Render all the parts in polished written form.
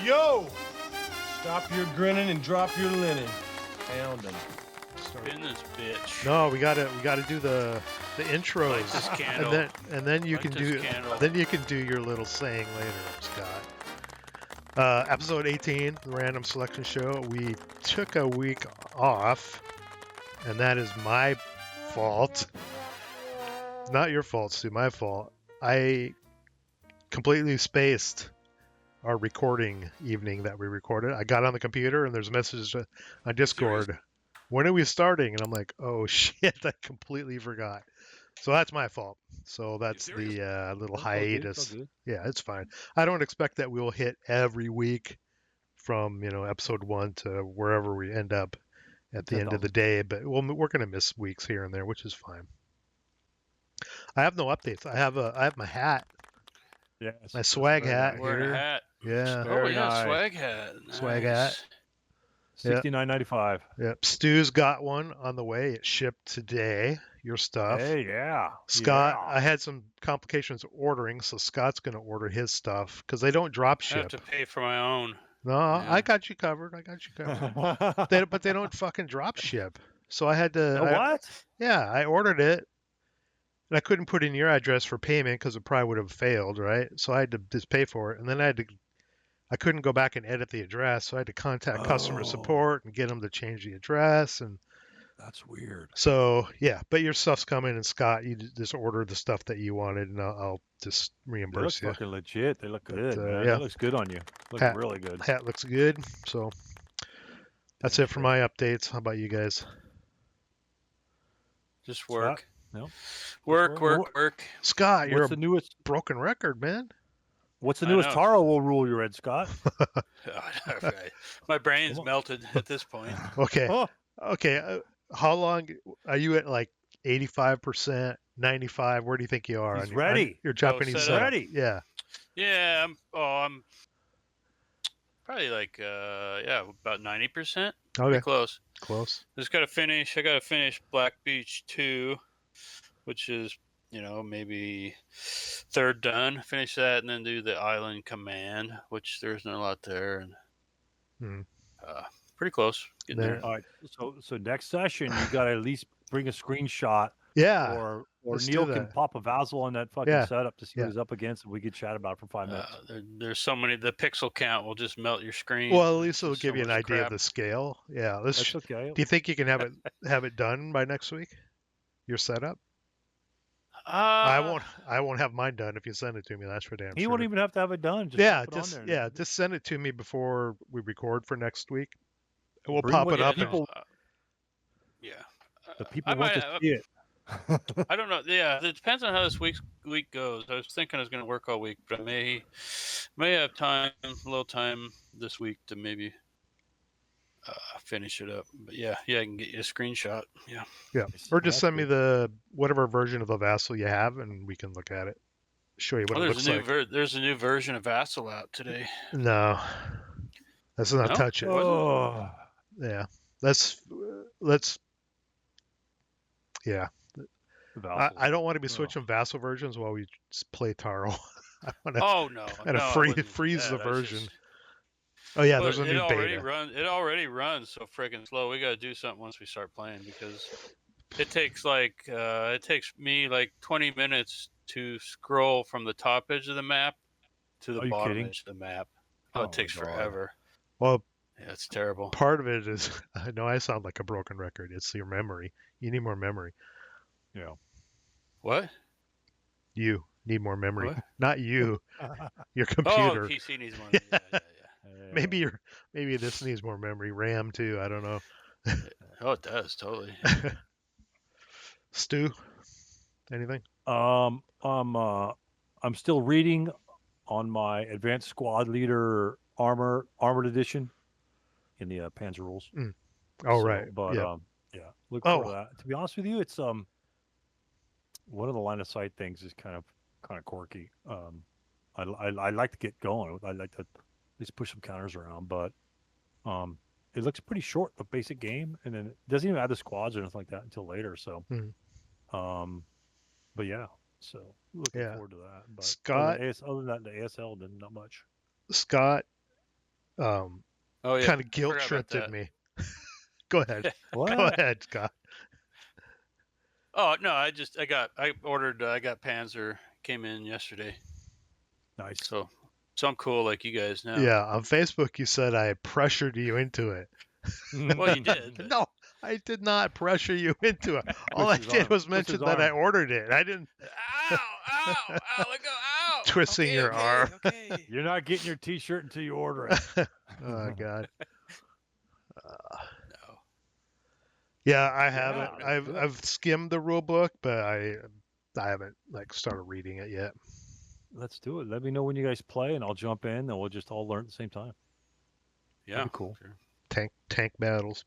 Yo! Stop your grinning and drop your linen. Pound them. In this bitch. No, we gotta do the intros, Light this candle. and then you Light can this do candle. then you can do your little saying later, Scott. Episode 18, the Random Selection Show. We took a week off, and that is my fault. Not your fault, Stu. My fault. I completely spaced our recording evening that we recorded. I got on the computer and there's a message on Discord. When are we starting? And I'm like, oh shit, I completely forgot. So that's my fault. So that's the little hiatus. Yeah, it's fine. I don't expect that we'll hit every week from episode 1 to wherever we end up at the end of the day, but we're gonna miss weeks here and there, which is fine. I have no updates. I have my hat. Yeah, my swag hat Wearing here. a hat. Yeah. Oh yeah, nice. swag hat. Swag Nice. hat. $69.95. Yep. Stu's got one on the way. It shipped today. Your stuff. Hey, yeah. Scott, yeah. I had some complications ordering, so Scott's going to order his stuff because they don't drop I ship. have to pay for my own. No, Yeah. I got you covered. But they don't fucking drop ship. So I had to. What? Yeah, I ordered it. And I couldn't put in your address for payment because it probably would have failed, right? So I had to just pay for it. And then I couldn't go back and edit the address. So I had to contact customer support and get them to change the address. And that's weird. So, yeah, but your stuff's coming. And Scott, you just order the stuff that you wanted and I'll just reimburse you. They look fucking legit. They look good, man. Yeah. That looks good on you. Looks really good. Hat looks good. So that's it for my updates. How about you guys? Just work. No. Work. Scott, you're the newest broken record, man. What's the newest Taro rule you read, Scott? My brain's melted at this point. Okay. Okay. How long are you at? Like 85%, 95? Where do you think you are? He's ready. Your Japanese setup? Ready. Yeah. Yeah. I'm probably like about 90%. Okay. Close. Just gotta finish. I gotta finish Black Beach 2, which is maybe third done. Finish that and then do the Island Command, which there's not a lot there, and pretty close. Getting there. All right. So next session you got to at least bring a screenshot. Yeah. Or Neal can pop a vassal on that fucking setup to see what he's up against, and we could chat about it for 5 minutes. There's so many. The pixel count will just melt your screen. Well, at least it'll give you an idea of the scale. Yeah. That's okay. Do you think you can have it done by next week? Your setup? I won't have mine done if you send it to me. That's for damn sure. He won't even have to have it done. Just send it to me before we record for next week. And we'll pop it up. The people want to see it. I don't know. Yeah, it depends on how this week goes. I was thinking I was going to work all week, but I may have a little time this week to maybe finish it up. But yeah, I can get you a screenshot. Yeah. Or just send me the whatever version of the vassal you have, and we can look at it. Show you what it looks like. There's a new version of Vassal out today. No, let's not touch it. Oh. Yeah, let's. Yeah. I don't want to be switching vassal versions while we play Taro. I want to freeze the version. Oh yeah, there's a new beta. It already runs so freaking slow. We got to do something once we start playing because it takes me like 20 minutes to scroll from the top edge of the map to the bottom edge of the map. It takes forever. Well, yeah, it's terrible. Part of it is, I know I sound like a broken record. It's your memory. You need more memory. Yeah. What? You need more memory. What? Not you. Your Oh, computer. PC needs more. Yeah. Maybe this needs more memory. RAM too. I don't know. Oh, it does totally. Stu, anything? I'm still reading on my Advanced Squad Leader Armored Edition in the Panzer Rules. Right. But look for that. To be honest with you, it's one of the line of sight things is kind of quirky. I like to get going. I like to at least push some counters around, but it looks pretty short, the basic game, and then it doesn't even add the squads or anything like that until later. So, but yeah, so looking forward to that. But Scott, other than that, the ASL didn't not much. Scott, um, Oh yeah, kind of I guilt forgot about tripped that. me. Go ahead. What? Go ahead, Scott. Oh no, I ordered. I got Panzer. Came in yesterday. Nice. So I'm cool like you guys now. Yeah, on Facebook you said I pressured you into it. Well, you did. But... No, I did not pressure you into it. All I Twist his did arm. was Twist mention his that I arm. ordered it. I didn't Ow! Ow! Ow! Let go! Ow! twisting Okay, your okay, arm. Okay. You're not getting your T-shirt until you order it. Oh God. No. Yeah, I Yeah, haven't. let's I've do it. I've skimmed the rule book, but I haven't like started reading it yet. Let's do it. Let me know when you guys play, and I'll jump in, and we'll just all learn at the same time. Yeah. That'd be cool. Sure. Tank battles.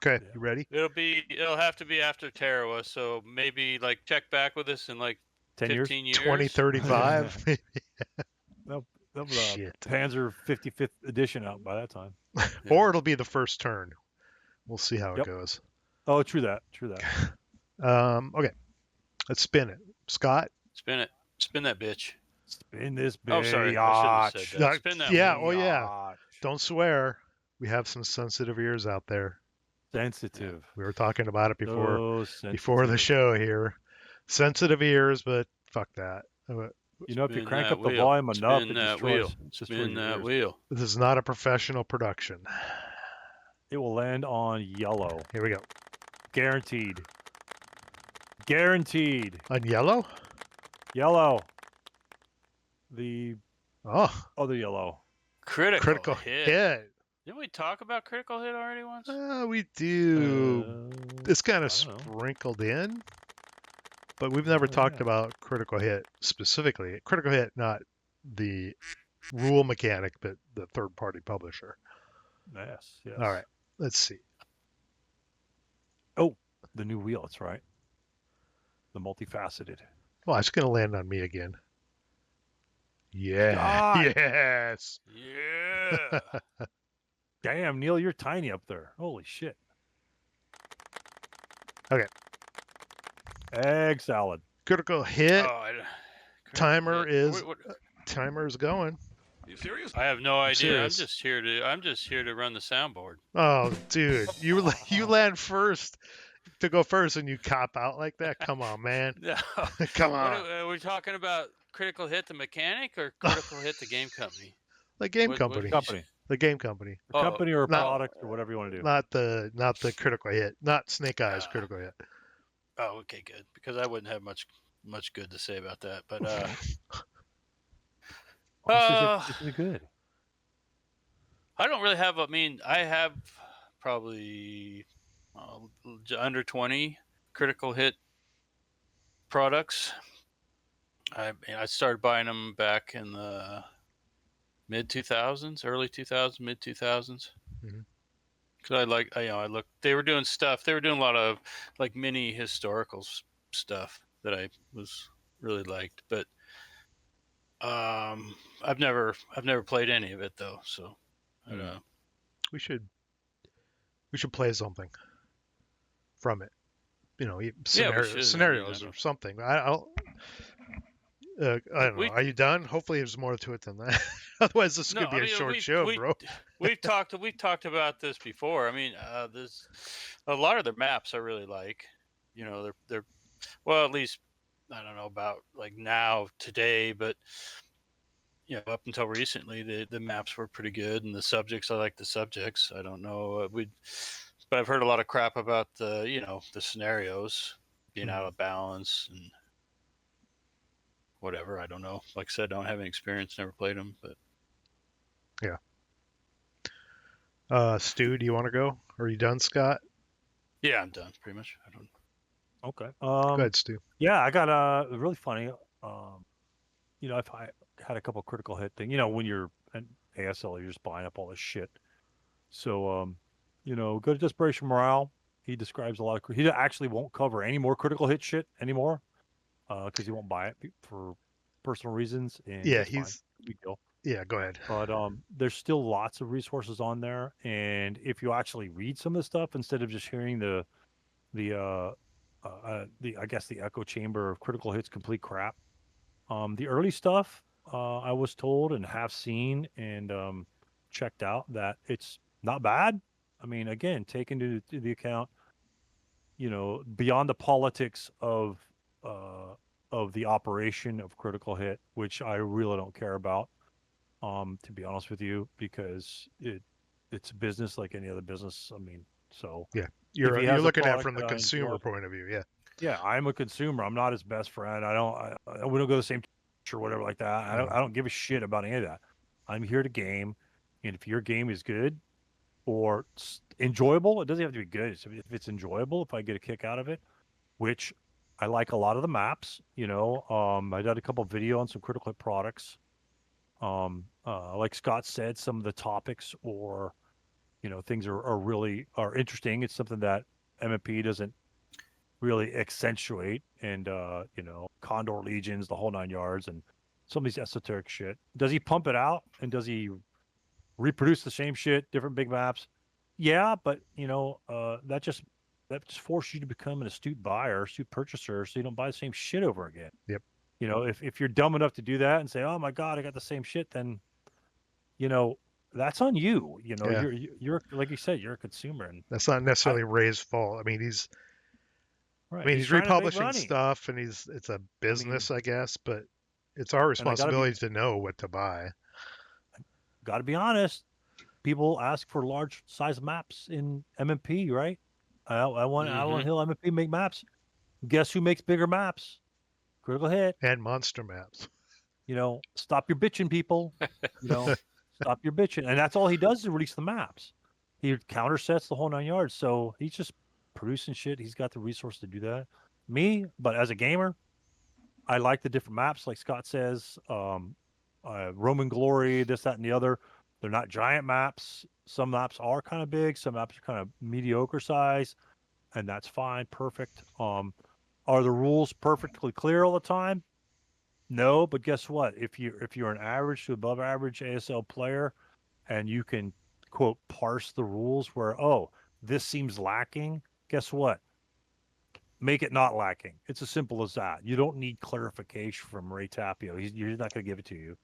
Okay, Yeah. you ready? It'll have to be after Tarawa, so maybe like check back with us in like 10 years. 15 years. 2035. They'll have Shit. Panzer 55th edition out by that time. Or it'll be the first turn. We'll see how it Yep. goes. Oh, true that. Okay, let's spin it. Scott. Spin it. Spin that bitch. Spin this bitch. Oh, sorry. I shouldn't have said that. Spin that Yeah. wheel. Oh yeah. Don't swear. We have some sensitive ears out there. Sensitive. We were talking about it before So before the sensitive. show here. Sensitive ears, but fuck that. You know, if you Spin crank that up the wheel. volume enough, Spin it that destroys, wheel. destroys Spin your that ears. wheel. This is not a professional production. It will land on yellow. Here we go. Guaranteed. Guaranteed. On yellow? Yellow. The Oh, other yellow. Critical hit. Didn't we talk about critical hit already once? We do. It's kind I of don't know. sprinkled in, but we've never talked about critical hit specifically. Critical hit, not the rule mechanic, but the third-party publisher. Yes. All right, let's see. Oh, the new wheel. That's right. The multifaceted. Well, it's going to land on me again. Yeah. God. Yes. Yeah. Damn, Neal, you're tiny up there. Holy shit. Okay. Egg salad. Critical hit. Critical Timer hit. is timer's going. You serious? I have no idea. I'm serious. just here to run the soundboard. Oh, dude, you land first to go first, and you cop out like that. Come on, man. No. Come on. Are we talking about critical hit the mechanic or critical hit the game company? The game What- company. Company. The game company. A company or a not- product or whatever you want to do. Not the critical hit. Not Snake Eyes critical hit. Oh, okay, good. Because I wouldn't have much good to say about that. But This is good. I don't really have. I mean, I have probably under 20 critical hit products. I started buying them back in the mid 2000s, early 2000s, mid 2000s. Mhm. Because I look. They were doing stuff. They were doing a lot of like mini historical stuff that I was really liked. But I've never played any of it though. So I don't know. We should play something from it. You know, scenarios or something. I don't know. Are you done? Hopefully, there's more to it than that. Otherwise, this is gonna be a short show, bro. We've talked about this before. I mean, there's a lot of their maps I really like. You know, they're well, at least I don't know about like now today, but you know, up until recently, the maps were pretty good, and the subjects I like the subjects. I don't know, but I've heard a lot of crap about the scenarios being out of balance and whatever. I don't know. Like I said, I don't have any experience, never played them, but Stu, do you want to go? Are you done, Scott? yeah, I'm done pretty much. I don't. Okay. Go ahead, Stu. Yeah, I got really funny. If I had a couple critical hit thing, when you're an ASL, you're just buying up all this shit. So, go to Desperation Morale. He describes a lot of. He actually won't cover any more critical hit shit anymore, because he won't buy it for personal reasons. And Yeah, that's fine. he's. Big deal. Yeah, go ahead. But there's still lots of resources on there, and if you actually read some of the stuff instead of just hearing the I guess the echo chamber of critical hits complete crap. The early stuff I was told and have seen, and checked out that it's not bad. I mean, again, take into the account, beyond the politics of the operation of Critical Hit, which I really don't care about, to be honest with you, because it's a business like any other business. I mean, so Yeah, if he you're has a looking at it product from the that I consumer enjoy, point of view. Yeah, yeah, I'm a consumer. I'm not his best friend. We don't go to the same church or whatever like that. I don't give a shit about any of that. I'm here to game, and if your game is good or enjoyable, it doesn't have to be good. So if it's enjoyable, if I get a kick out of it, which I like a lot of the maps. I did a couple video on some Critical Hit products. Like Scott said, some of the topics or things are interesting. It's something that MMP doesn't really accentuate, and Condor Legions, the whole 9 yards, and some of these esoteric shit. Does he pump it out, and does he reproduce the same shit, different big maps? Yeah, but that just forces you to become an astute buyer, astute purchaser, so you don't buy the same shit over again. Yep. If you're dumb enough to do that and say, "Oh my God, I got the same shit," then that's on you. Yeah. You're like you said, you're a consumer, and That's not necessarily Ray's fault. I mean, he's he's trying to make republishing money. stuff, and it's a business, I guess, but it's our And I responsibility to know what to buy. got to be honest. People ask for large size maps in MMP, right? I want Hill MMP make maps. Guess who makes bigger maps? Critical Hit. And monster maps. Stop your bitching, people. Stop your bitching. And that's all he does is release the maps. He counter sets the whole 9 yards. So he's just producing shit. He's got the resource to do that. But as a gamer, I like the different maps, like Scott says. Roman Glory, this, that, and the other. They're not giant maps. Some maps are kind of big. Some maps are kind of mediocre size, and that's fine. Perfect. Are the rules perfectly clear all the time? No, but guess what? If you're an average to above average ASL player, and you can quote parse the rules where this seems lacking, guess what? Make it not lacking. It's as simple as that. You don't need clarification from Ray Tapio. You're not going to give it to you.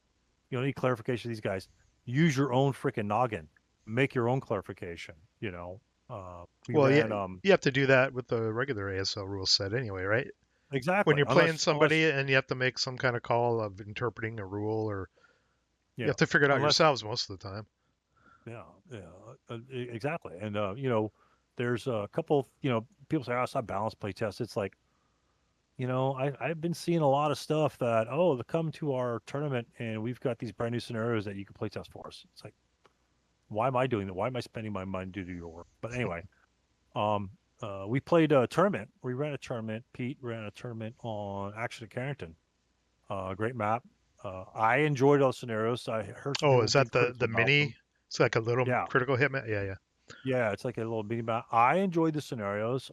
You don't need clarification from these guys. Use your own freaking noggin. Make your own clarification. You have to do that with the regular ASL rule set anyway, right? Exactly. When you're playing somebody and you have to make some kind of call of interpreting a rule, or you have to figure it out yourselves most of the time. Yeah, exactly. And there's a couple. People say, "Oh, it's not balanced play test." It's like, I've been seeing a lot of stuff that they come to our tournament and we've got these brand new scenarios that you can play test for us. It's like, why am I doing that? Why am I spending my money to do your work? But anyway, we played a tournament. We ran a tournament. Pete ran a tournament on Action at Carrington. Great map. I enjoyed those scenarios. I heard. Is that the mini? It's like a little Critical Hit map. Yeah. Yeah, it's like a little mini map. I enjoyed the scenarios.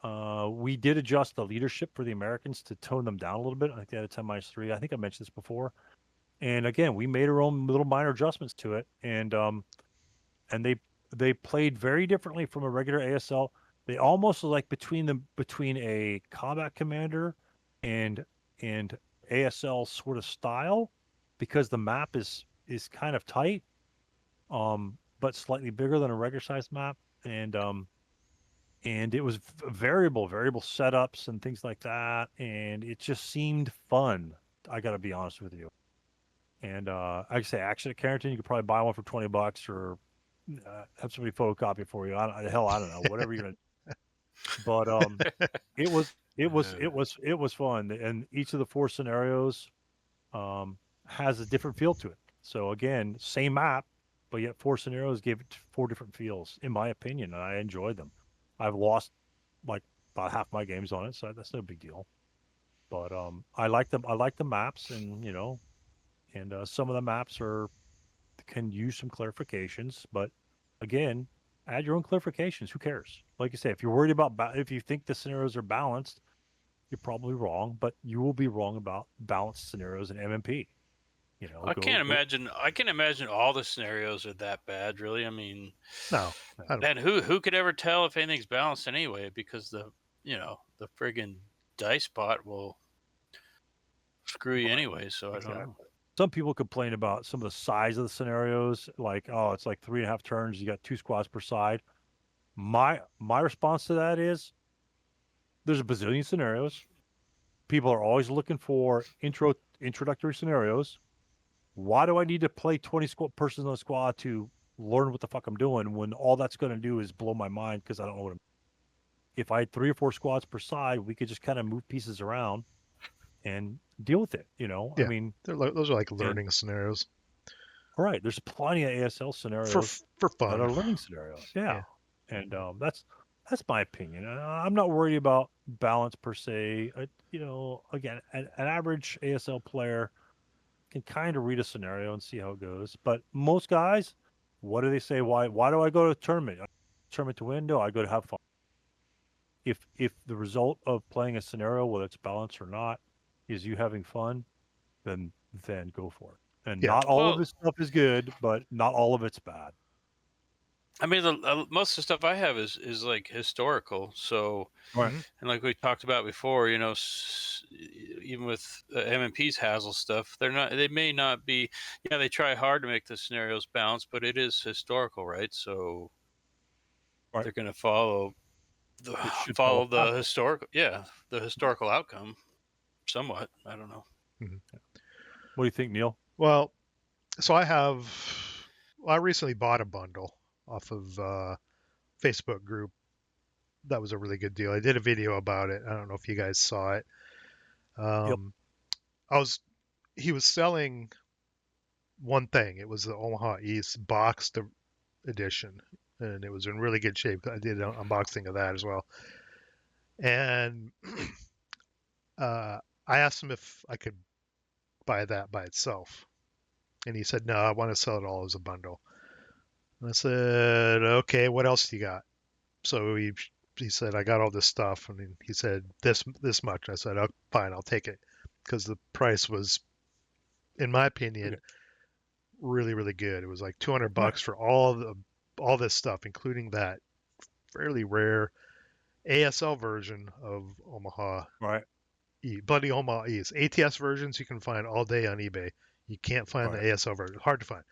We did adjust the leadership for the Americans to tone them down a little bit. I think they had a 10-3. I think I mentioned this before. And again, we made our own little minor adjustments to it, and they played very differently from a regular ASL. They almost like between a combat commander and ASL sort of style, because the map is kind of tight, but slightly bigger than a regular sized map, and it was variable setups and things like that, and it just seemed fun. I got to be honest with you. And I say, Action at Carrington, you could probably buy one for $20 or have somebody photocopy it for you. I don't know, whatever you're gonna. But it was fun, and each of the 4 scenarios has a different feel to it. So again, same map, but yet 4 scenarios gave it 4 different feels, in my opinion, and I enjoyed them. I've lost like about half my games on it, so that's no big deal. But I like them. I like the maps, and and some of the maps can use some clarifications. But again, add your own clarifications. Who cares? Like you say, if you're worried about if you think the scenarios are balanced, you're probably wrong. But you will be wrong about balanced scenarios in MMP. I can't imagine all the scenarios are that bad, really. I mean, no. And who could ever tell if anything's balanced anyway? Because the friggin' dice pot will screw you anyway. So exactly. I don't know. some people complain about some of the size of the scenarios, like, oh, it's like 3.5 turns, you got 2 squads per side. My response to that is there's a bazillion scenarios. People are always looking for introductory scenarios. Why do I need to play 20 persons on a squad to learn what the fuck I'm doing when all that's going to do is blow my mind because I don't know what I'm. If I had 3 or 4 squads per side, we could just kind of move pieces around and deal with it. I Yeah. mean, Those are like learning scenarios all right, there's plenty of ASL scenarios for that fun. are learning scenarios. Yeah. Yeah. And that's my opinion. I'm not worried about balance per se. Again, an average ASL player can kind of read a scenario and see how it goes. But most guys, what do they say? Why do I go to a tournament? Tournament to win? No, I go to have fun. If the result of playing a scenario, whether it's balanced or not, is you having fun, then go for it. And Yeah. not all of Well, this stuff is good, but not all of it's bad. I mean, most of the stuff I have is like historical. So, Right. and like we talked about before, even with MMP's Hazel stuff, they may not be. Yeah, they try hard to make the scenarios balanced, but it is historical, right? So, Right. they're going to follow It should follow follow the historical outcome, somewhat. I don't know. Mhm. What do you think, Neal? Well, so I recently bought a bundle off of Facebook group. That was a really good deal. I did a video about it. I don't know if you guys saw it. Yep. He was selling one thing. It was the Omaha East boxed edition, and it was in really good shape. I did an unboxing of that as well. And I asked him if I could buy that by itself, and he said, "No, I want to sell it all as a bundle." And I said, "Okay, what else do you got?" So he said, "I got all this stuff," and he said, "This much." I said, "Oh, fine, I'll take it," because the price was, in my opinion, really really good. It was like $200 for all this stuff, including that fairly rare ASL version of Omaha Right. Bloody Omaha East. ATS versions you can find all day on eBay. You can't find the ASL version. Hard to find.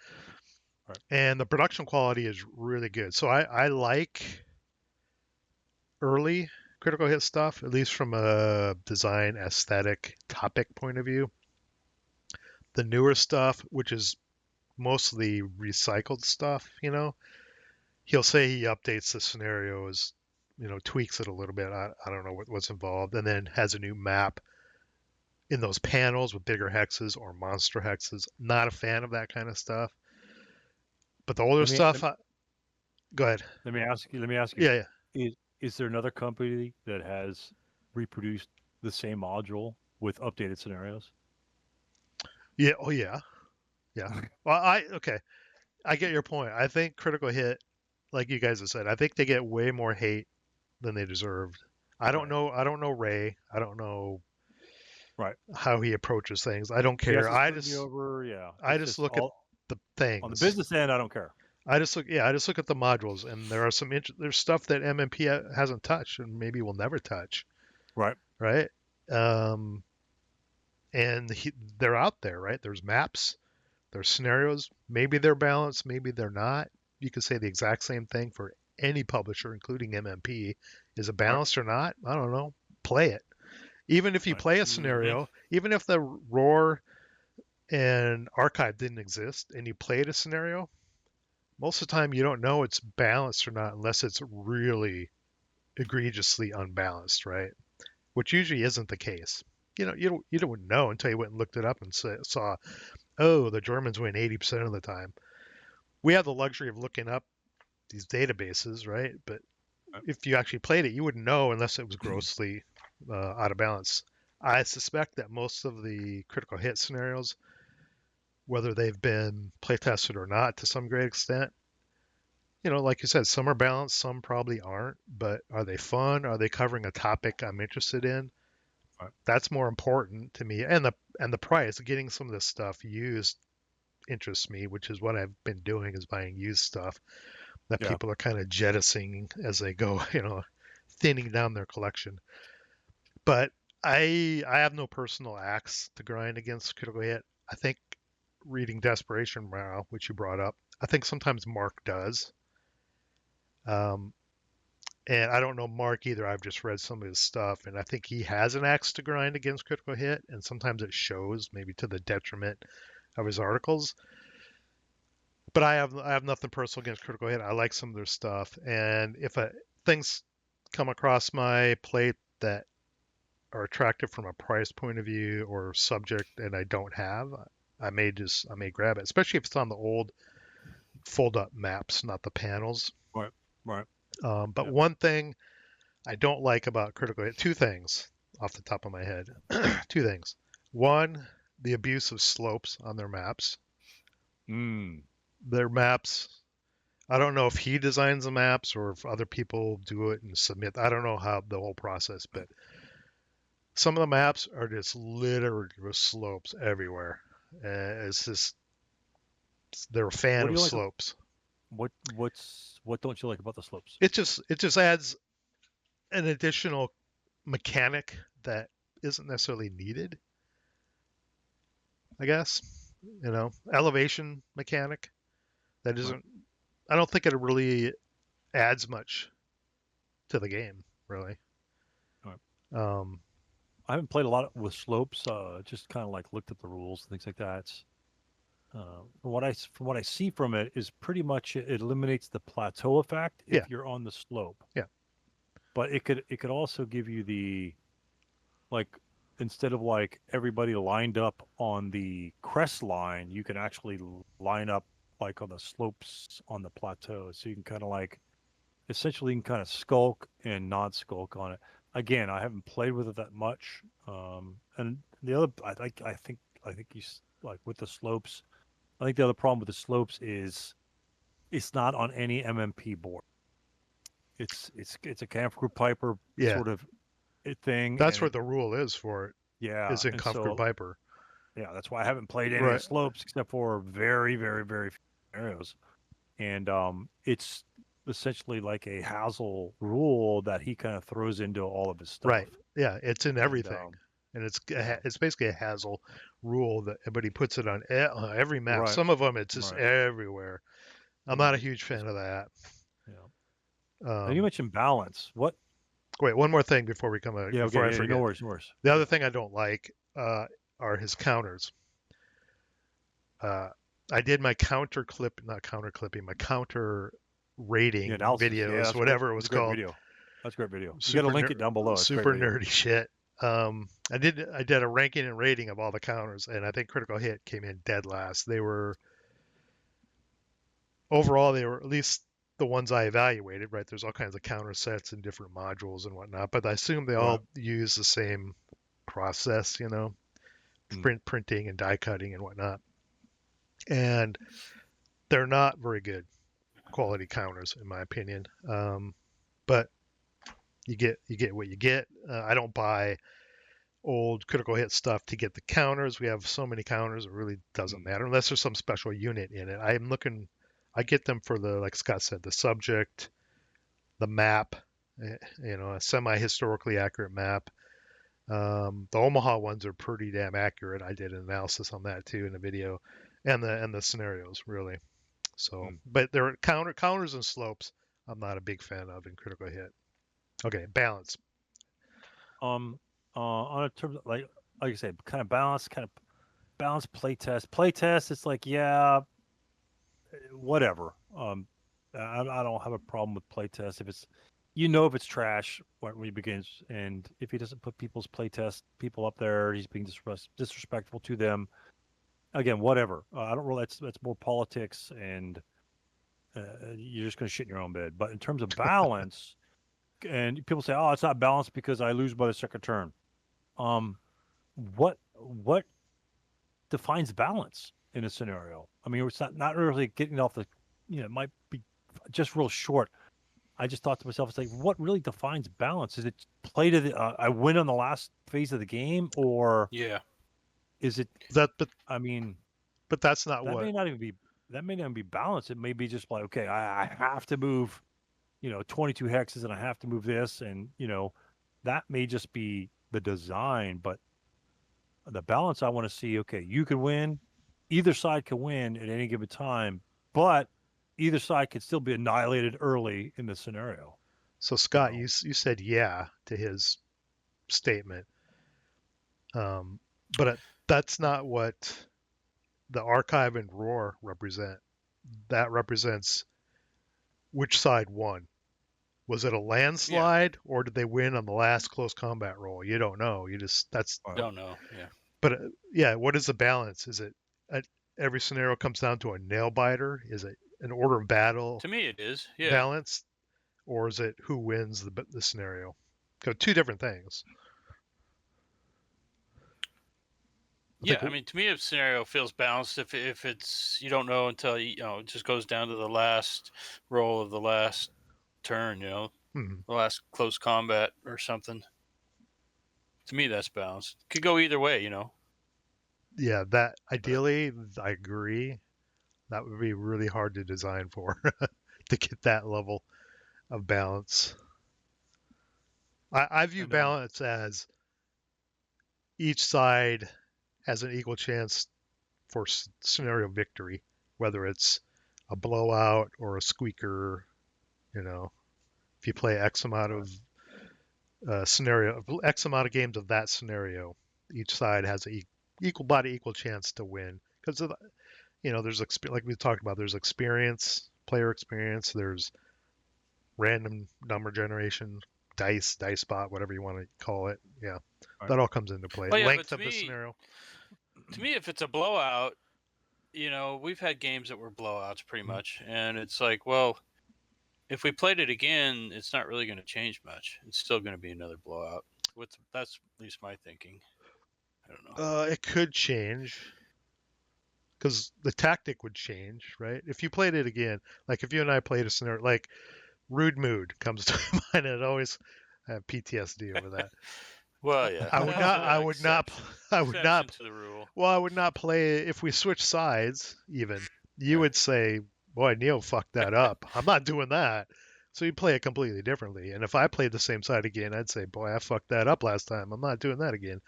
Right. And the production quality is really good. So I like early critical hit stuff, at least from a design, aesthetic, topic point of view. The newer stuff, which is mostly recycled stuff, he'll say he updates the scenarios, tweaks it a little bit. I don't know what's involved, and then has a new map in those panels with bigger hexes or monster hexes. Not a fan of that kind of stuff. But the older stuff, go ahead. Let me ask you. Yeah, yeah. Is there another company that has reproduced the same module with updated scenarios? Yeah. Oh, yeah. Yeah. Well, okay. I get your point. I think Critical Hit, like you guys have said, I think they get way more hate than they deserved. I don't know. I don't know Ray. I don't know how he approaches things. I don't care. I just look at the things. On the business end, I don't care. I just look at the modules, and there are there's stuff that MMP hasn't touched, and maybe will never touch. Right. And they're out there, right? There's maps, there's scenarios. Maybe they're balanced, maybe they're not. You could say the exact same thing for any publisher, including MMP. Is it balanced or not? I don't know. Play it. Even if you play a scenario, even if the Roar and Archive didn't exist, and you played a scenario, most of the time you don't know it's balanced or not unless it's really egregiously unbalanced, right? Which usually isn't the case. You don't know until you went and looked it up and saw, oh, the Germans win 80% of the time. We have the luxury of looking up these databases, right? But if you actually played it, you wouldn't know unless it was grossly out of balance. I suspect that most of the critical hit scenarios, whether they've been play tested or not to some great extent, like you said, some are balanced, some probably aren't, but are they fun? Are they covering a topic I'm interested in? Right. That's more important to me. And the price, getting some of this stuff used interests me, which is what I've been doing, is buying used stuff that people are kind of jettisoning as they go, thinning down their collection. But I have no personal axe to grind against critical hit. I think reading Desperation Morale, which you brought up. I think sometimes Mark does. And I don't know Mark either. I've just read some of his stuff, and I think he has an axe to grind against critical hit, and sometimes it shows, maybe to the detriment of his articles. But I have nothing personal against critical hit. I like some of their stuff, and if things come across my plate that are attractive from a price point of view or subject, and I don't have, I may grab it, especially if it's on the old fold-up maps, not the panels. Right. But one thing I don't like about critical hit, two things off the top of my head. Two things. One, the abuse of slopes on their maps. Their maps, I don't know if he designs the maps or if other people do it and submit. I don't know how the whole process, but some of the maps are just littered with slopes everywhere. It's just, they're a fan of slopes. What don't you like about the slopes? It just adds an additional mechanic that isn't necessarily needed. I guess, elevation mechanic that isn't. I don't think it really adds much to the game, really. Right. I haven't played a lot with slopes. Just kind of like looked at the rules, things like that. From what I see from it is pretty much it eliminates the plateau effect if you're on the slope. Yeah. But it could also give you the, like, instead of like everybody lined up on the crest line, you can actually line up like on the slopes on the plateau. So you can kind of like, essentially you can kind of skulk and not skulk on it. Again, I haven't played with it that much. And the other, I think you like with the slopes. I think the other problem with the slopes is it's not on any MMP board. It's a Camp Group Piper sort of thing. That's what the rule is for it. Yeah, is in Camp Group Piper. Yeah, that's why I haven't played any of the slopes except for very, very, very few scenarios. And it's essentially like a Hazel rule that he kind of throws into all of his stuff. Right. Yeah, it's in everything. And it's basically a Hazel rule but he puts it on every map. Right. Some of them it's just everywhere. I'm not a huge fan of that. Yeah. And you mentioned balance. What? Wait, one more thing before we come out. Before I forget. No worries. The other thing I don't like are his counters. I did my not counter clipping, my counter rating videos, whatever it was called. That's a great video. You got to link it down below. Super nerdy shit. I did a ranking and rating of all the counters, and I think critical hit came in dead last. Overall they were at least the ones I evaluated, right? There's all kinds of counter sets and different modules and whatnot, but I assume they all use the same process, printing and die cutting and whatnot. And they're not very good quality counters, in my opinion. But you get what you get. I don't buy old critical hit stuff to get the counters. We have so many counters, it really doesn't matter unless there's some special unit in it. I get them for the, like Scott said, the subject, the map, a semi-historically accurate map. The Omaha ones are pretty damn accurate. I did an analysis on that too in a video, and the scenarios really. So, but there are counters and slopes. I'm not a big fan of in critical hit. Okay, balance. On a term like I said, kind of balance playtest. Playtest, it's like whatever. I don't have a problem with playtest if it's if it's trash when he begins, and if he doesn't put people's playtest people up there, he's being disrespectful to them. Again, whatever. I don't really. That's more politics, and you're just going to shit in your own bed. But in terms of balance, and people say, "Oh, it's not balanced because I lose by the second turn." What defines balance in a scenario? I mean, it's not really getting off the. It might be just real short. I just thought to myself, it's like, what really defines balance? Is it play to the I win on the last phase of the game, or is it that? But I mean, but that's not that what. may not even be balanced. It may be just like, okay, I have to move, 22 hexes, and I have to move this, and that may just be the design. But the balance I want to see, okay, you can win, either side can win at any given time, but either side can still be annihilated early in the scenario. So Scott, No. you said yeah to his statement, but that's not what the archive and roar represent. That represents which side won. Was it a landslide or did they win on the last close combat roll? You don't know. You just that's. Don't know. Yeah. But yeah, what is the balance? Is it every scenario comes down to a nail biter? Is it an order of battle To me, it is. Yeah. balance, or is it who wins the scenario? So two different things. I mean, to me, a scenario feels balanced if it's you don't know until it just goes down to the last roll of the last turn. Hmm. The last close combat or something. To me, that's balanced. Could go either way. Yeah, that ideally, I agree. That would be really hard to design for to get that level of balance. I view And, balance as each side has an equal chance for scenario victory, whether it's a blowout or a squeaker. If you play X amount of X amount of games of that scenario, each side has an equal chance to win because there's like we talked about, there's player experience, there's random number generation, dice spot, whatever you want to call it. Yeah, Right. that all comes into play. Well, yeah, Length but of the scenario. to me, if it's a blowout, we've had games that were blowouts pretty much, and it's like, well, if we played it again, it's not really going to change much. It's still going to be another blowout. That's at least my thinking. I don't know. It could change because the tactic would change, right? If you played it again, like if you and I played a scenario, like Rude Mood comes to mind, and I have PTSD over that. Well, yeah. I would not. I would not. I would Exception not. to the rule. Well, I would not play if we switch sides. Even you Right. would say, "Boy, Neal fucked that up." I'm not doing that. So you play it completely differently. And if I played the same side again, I'd say, "Boy, I fucked that up last time. I'm not doing that again."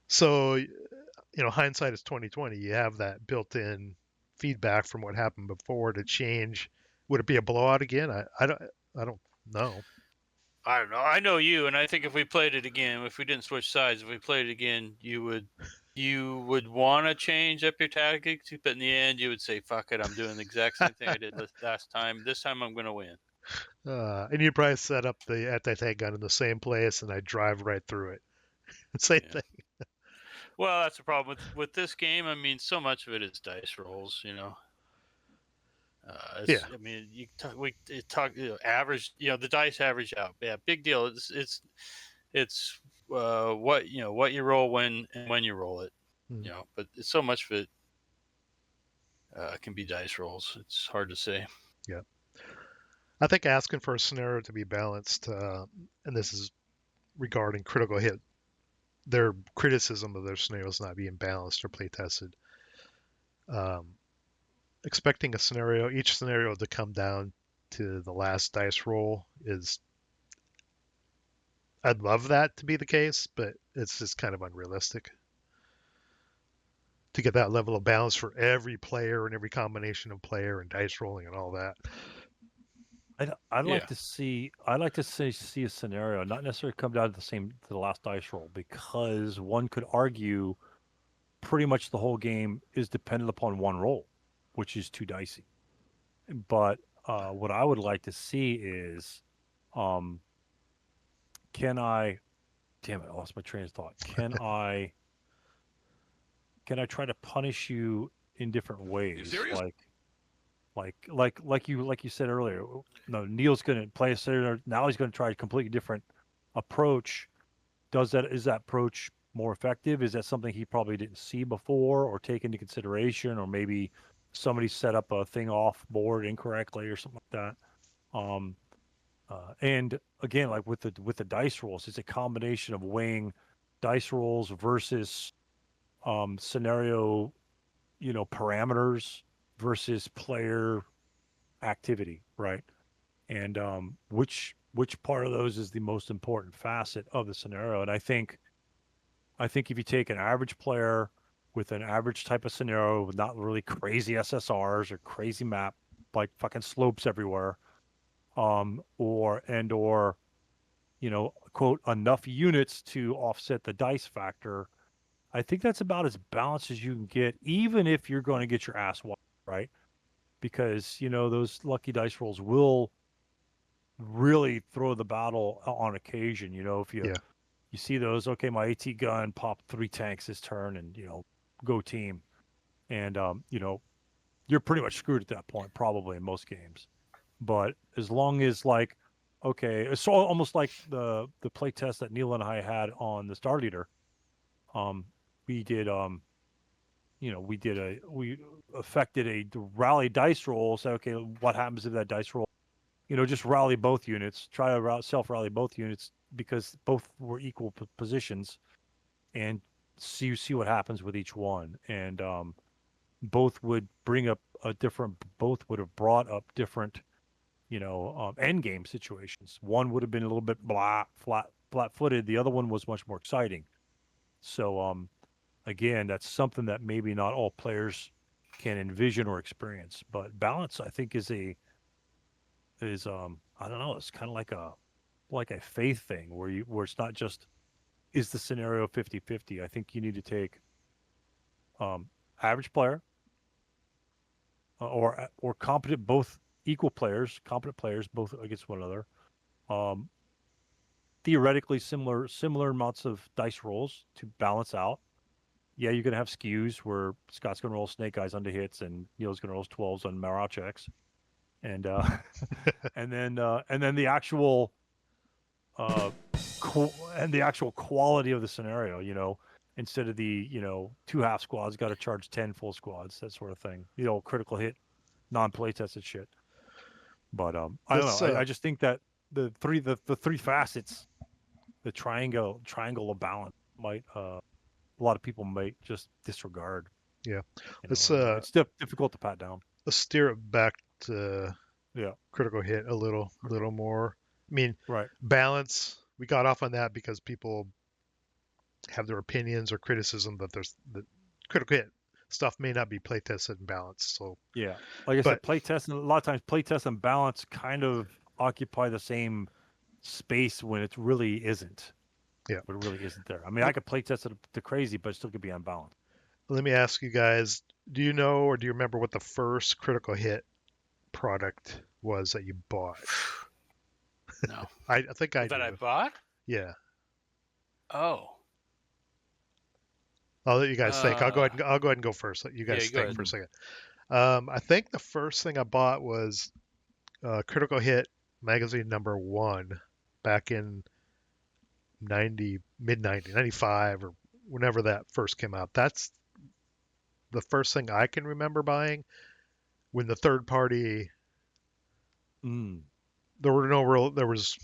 So hindsight is 2020. You have that built-in feedback from what happened before to change. Would it be a blowout again? I don't know. I don't know. I know you, and I think if we played it again, if we didn't switch sides, if we played it again, you would want to change up your tactics, but in the end, you would say, "Fuck it, I'm doing the exact same thing I did last time. This time, I'm going to win." And you'd probably set up the anti-tank gun in the same place, and I'd drive right through it. Same Yeah. thing. With that's the problem with this game. I mean, so much of it is dice rolls. Yeah. I mean, average. The dice average out. Yeah, big deal. It's what you roll when you roll it. Hmm. But it's so much of it can be dice rolls. It's hard to say. Yeah. I think asking for a scenario to be balanced, and this is regarding critical hit, their criticism of their scenarios not being balanced or play tested. Expecting each scenario to come down to the last dice roll is, I'd love that to be the case, but it's just kind of unrealistic to get that level of balance for every player and every combination of player and dice rolling and all that. I'd Yeah. like to see a scenario not necessarily come down to the last dice roll, because one could argue pretty much the whole game is dependent upon one roll, which is too dicey. But what I would like to see is, can I? Damn it! I lost my train of thought. Can I try to punish you in different ways? serious? Like you said earlier. No, Neal's going to play a scenario. Now he's going to try a completely different approach. Is that approach more effective? Is that something he probably didn't see before or take into consideration, or maybe somebody set up a thing off board incorrectly or something like that? And again, like with the dice rolls, it's a combination of weighing dice rolls versus scenario, parameters versus player activity, right? And which part of those is the most important facet of the scenario? And I think if you take an average player with an average type of scenario with not really crazy SSRs or crazy map, like fucking slopes everywhere, or quote, enough units to offset the dice factor. I think that's about as balanced as you can get, even if you're going to get your ass whopped, right? Because, those lucky dice rolls will really throw the battle on occasion. If you see those, okay, my AT gun popped 3 tanks this turn and, go team. And, you're pretty much screwed at that point, probably in most games. But as long as okay, it's almost like the play test that Neal and I had on the Star Leader. We did we affected a rally dice roll. Say, okay, what happens if that dice roll, just rally both units, try to self-rally both units because both were equal positions, and see what happens with each one. And both would have brought up different, end game situations. One would have been a little bit flat-footed. The other one was much more exciting. So, again, that's something that maybe not all players can envision or experience. But balance, I think, is I don't know, it's kind of like a faith thing where it's not just is the scenario 50-50. I think you need to take average player or competent, both equal players, competent players, both against one another. Theoretically similar amounts of dice rolls to balance out. Yeah, you're gonna have skews where Scott's gonna roll snake eyes onto hits and Neal's gonna roll 12s on morale checks, and and then the actual quality of the scenario. Instead of the 2 half squads got to charge 10 full squads, that sort of thing. Critical hit, non-play tested shit. But I don't know. I just think that the three facets, the triangle of balance might a lot of people might just disregard. Yeah, it's difficult to pat down. Let's steer it back to critical hit a little more. I mean, right, balance. We got off on that because people have their opinions or criticism that the critical hit stuff may not be play tested and balanced. So yeah, like I said, play test, and a lot of times play test and balance kind of occupy the same space when it really isn't. Yeah, but it really isn't there. I mean, I could play test it to crazy, but it still could be unbalanced. Let me ask you guys: do you know or do you remember what the first critical hit product was that you bought? No, I think I that I bought. Yeah. Oh. I'll let you guys think. I'll go ahead and go first. Let you guys think for a second. I think the first thing I bought was Critical Hit magazine number 1 back in mid-90s, 95 or whenever that first came out. That's the first thing I can remember buying when the third party there was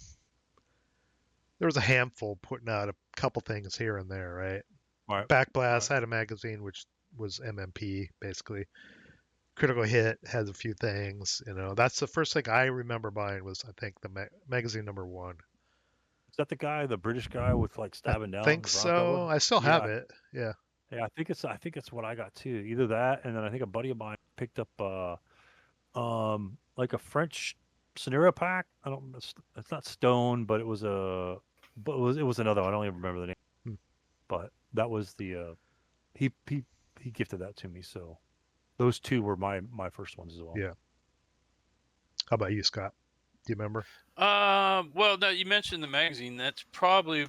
a handful putting out a couple things here and there, right? Backblast had a magazine which was MMP basically. Critical Hit has a few things, That's the first thing I remember buying was, I think, the magazine number 1. Is that the British guy with stabbing down? I think so. I still have it. Yeah. Yeah, I think it's what I got too. Either that, and then I think a buddy of mine picked up like a French scenario pack. It's not Stone, but it was another one. I don't even remember the name. But that was the he gifted that to me. So those two were my first ones as well. Yeah. How about you, Scott? Do you remember? Well, no, you mentioned the magazine. That's probably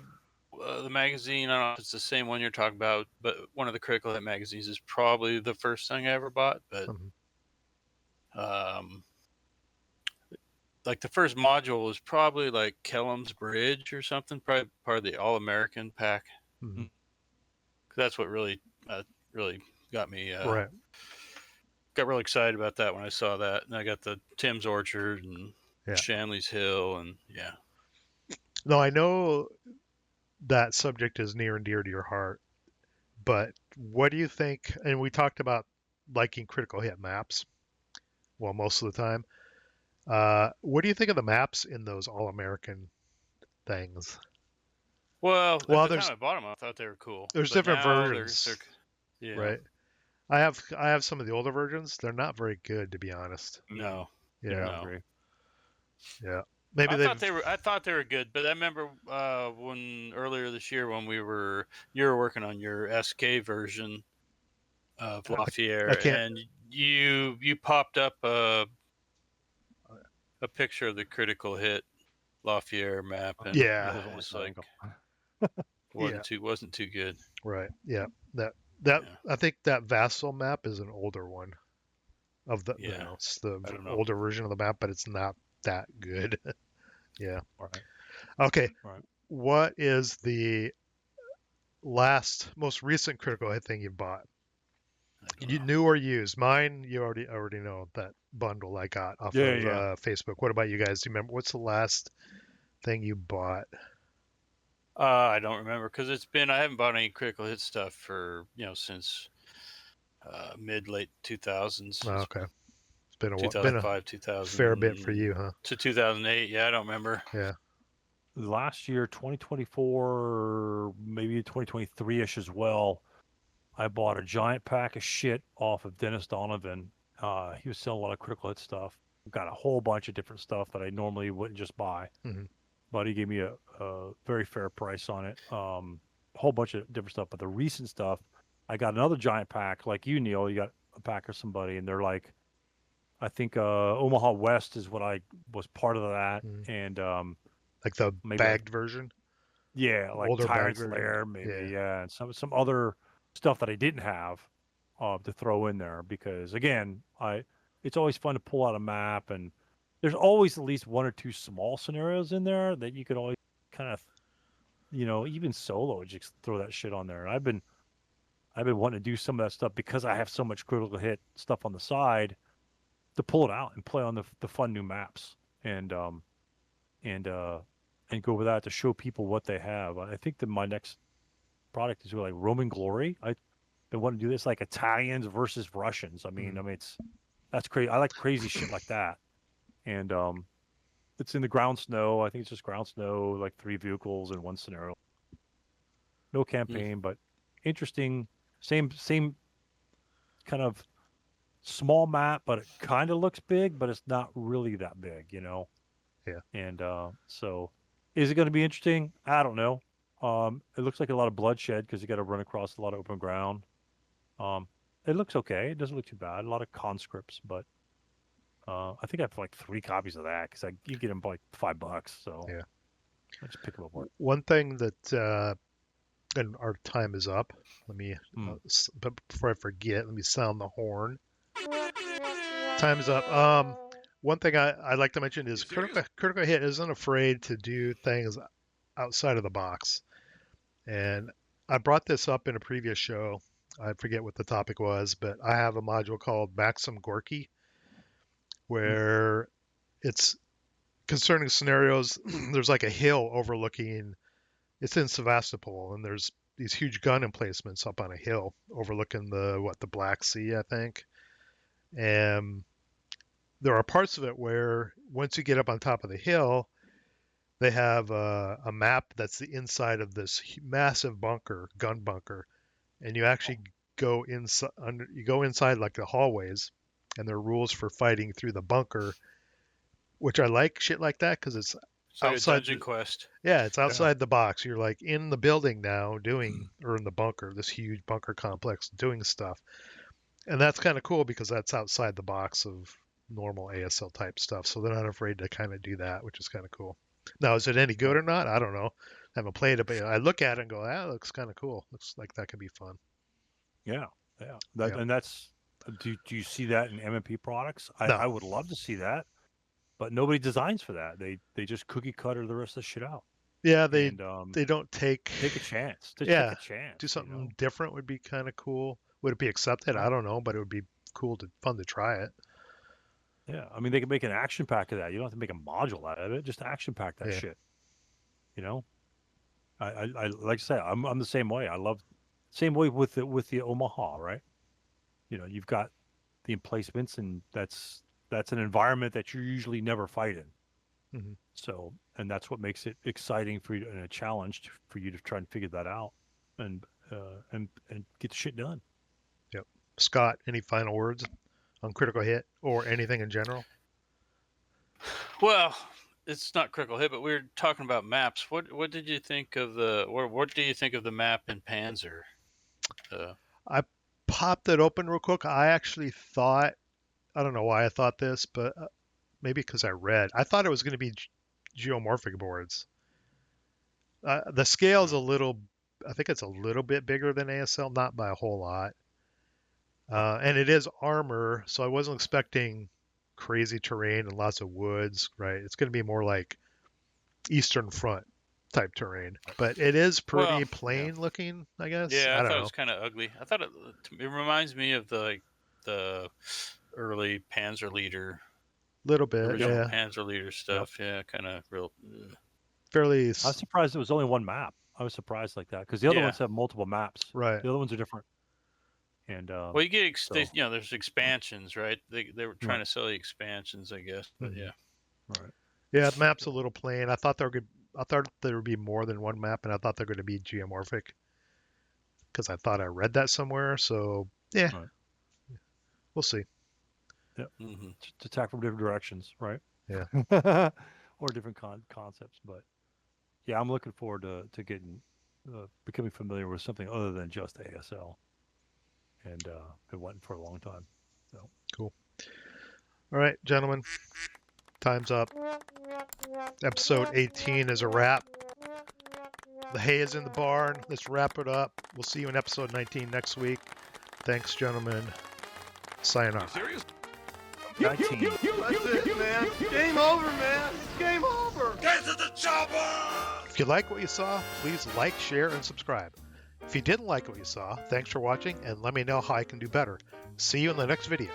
the magazine. I don't know if it's the same one you're talking about, but one of the Critical Hit magazines is probably the first thing I ever bought. But like the first module was probably like Kellum's Bridge or something, probably part of the All American pack. Mm-hmm. That's what really got me. Right. Got really excited about that when I saw that, and I got the Tim's Orchard and Shanley's Hill, and No, I know that subject is near and dear to your heart, but what do you think? And we talked about liking critical hit maps. Well, most of the time. What do you think of the maps in those All-American things? Well, at the time I bought them, I thought they were cool. There's different versions. Yeah. right? I have some of the older versions. They're not very good, to be honest. No. Yeah, Yeah, I No. agree. yeah. Maybe I they've. thought they were. I thought they were good, but I remember when earlier this year when you were working on your SK version of I Lafayette, can't. and you popped up a picture of the critical hit Lafayette map, and Yeah. it Doesn't was like just that like angle. Yeah. wasn't too good. Right. Yeah. That Yeah. I think that vassal map is an older one of the Yeah. it's the I don't know. older version of the map, but it's not that good. Yeah. Right. Okay. Right. What is the most recent critical hit thing you bought? I don't You know. new or used? Mine, you already know that bundle I got off Yeah, of yeah. Facebook. What about you guys? Do you remember what's the last thing you bought? I don't remember because I haven't bought any critical hit stuff for since mid late 2000s. Oh, okay, it's been a 2005, fair bit for 2000 you, huh? to 2008. Yeah, I don't remember. Yeah. Last year, 2024, maybe 2023-ish as well, I bought a giant pack of shit off of Dennis Donovan. He was selling a lot of critical hit stuff. Got a whole bunch of different stuff that I normally wouldn't just buy, Hmm. but he gave me a very fair price on it. A whole bunch of different stuff. But the recent stuff, I got another giant pack, like you, Neal. You got a pack of somebody, and they're like, I think Omaha West is what I was part of that, Hmm. and Like the maybe like bagged version, like older bagged Tyrant's version. Lair, maybe, Yeah. yeah, and some other stuff that I didn't have to throw in there because again, it's always fun to pull out a map and there's always at least one or two small scenarios in there that you could always kind of even solo just throw that shit on there. And I've been wanting to do some of that stuff because I have so much critical hit stuff on the side to pull it out and play on the fun new maps and uh and go with that to show people what they have. I think that my next product is really like Roman Glory. I've been wanting to do this like Italians versus Russians. That's crazy. I like crazy shit like that. And it's in the ground snow. I think it's just ground snow, like 3 vehicles in one scenario. No Hmm. campaign, but interesting. Same kind of small map, but it kind of looks big, but it's not really that big. Yeah. And so, is it going to be interesting? I don't know. It looks like a lot of bloodshed because you got to run across a lot of open ground. Um, it looks okay. It doesn't look too bad. A lot of conscripts, but I think I have like 3 copies of that because you get them for like $5. So Yeah. I just pick them up. One thing that and our time is up. Let me, Hmm. but before I forget, let me sound the horn. Time's up. One thing I'd like to mention is critical hit isn't afraid to do things outside of the box. And I brought this up in a previous show. I forget what the topic was, but I have a module called Maxim Gorky, where it's concerning scenarios. There's like a hill overlooking. It's in Sevastopol, and there's these huge gun emplacements up on a hill overlooking the Black Sea, I think. And there are parts of it where once you get up on top of the hill, they have a map that's the inside of this massive gun bunker, and you actually go inside. You go inside like the hallways, and there are rules for fighting through the bunker, which I like shit like that because it's It's like a outside. dungeon quest. Yeah, it's Yeah. outside the box. You're like in the building now, or in the bunker, this huge bunker complex, doing stuff, and that's kind of cool because that's outside the box of normal ASL type stuff. So they're not afraid to kind of do that, which is kind of cool. Now, is it any good Right. or not? I don't know. I haven't played it, but I look at it and go, that looks kind of cool. Looks like that could be fun. Yeah. Yeah. Yeah. And that's. Do you see that in M&P products? No. I would love to see that, but nobody designs for that. They just cookie cutter the rest of the shit out. Yeah, And they don't take. take a chance. Just take Yeah, a chance. do something different would be kind of cool. Would it be accepted? I Right. don't know, but it would be fun to try it. Yeah. I mean, they can make an action pack of that. You don't have to make a module out of it. Just action pack that Yeah. shit. You know. I like I say, I'm the same way. I love same way with the Omaha, right? You've got the emplacements, and that's an environment that you usually never fight in. Mhm. So, and that's what makes it exciting for you and a challenge for you to try and figure that out and get the shit done. Scott, any final words on Critical Hit or anything in general? Well, it's not critical hit, but we were talking about maps. What did you think of the what do you think of the map in Panzer? I popped it open real quick. I actually thought, I don't know why I thought this, but maybe because I thought it was going to be geomorphic boards. The scale's a little, I think it's a little bit bigger than ASL, not by a whole lot. And it is armor, so I wasn't expecting crazy terrain and lots of woods, right? It's going to be more like Eastern Front type terrain, but it is pretty Well, plain looking, I guess. yeah, I I don't thought it know. was kind of ugly. I thought it reminds me of the early Panzer leader, Little bit, original yeah. Panzer leader stuff. Yeah, kind of real. Fairly, I was surprised it was only one map. I was surprised like that because the other Yeah. ones have multiple maps. right. The other ones are different. And Well, you get so- there's expansions, right? They were trying Right. to sell you expansions, I guess. But Mhm. yeah. right. Yeah, the map's a little plain. I thought there would be more than one map, and I thought they're going to be geomorphic because I thought I read that somewhere. So yeah, Right. we'll see. Mm-hmm. To attack from different directions, right? Yeah. Or different concepts, but yeah, I'm looking forward to getting becoming familiar with something other than just ASL, and it went for a long time. So Cool. All right, gentlemen, time's up. Episode 18 is a wrap. The hay is in the barn. Let's wrap it up. We'll see you in episode 19 next week. Thanks, gentlemen. Sayonara. Serious? 19. That's it, man. Game over, man. It's game over. Get to the chopper! If you like what you saw, please like, share, and subscribe. If you didn't like what you saw, thanks for watching, and let me know how I can do better. See you in the next video.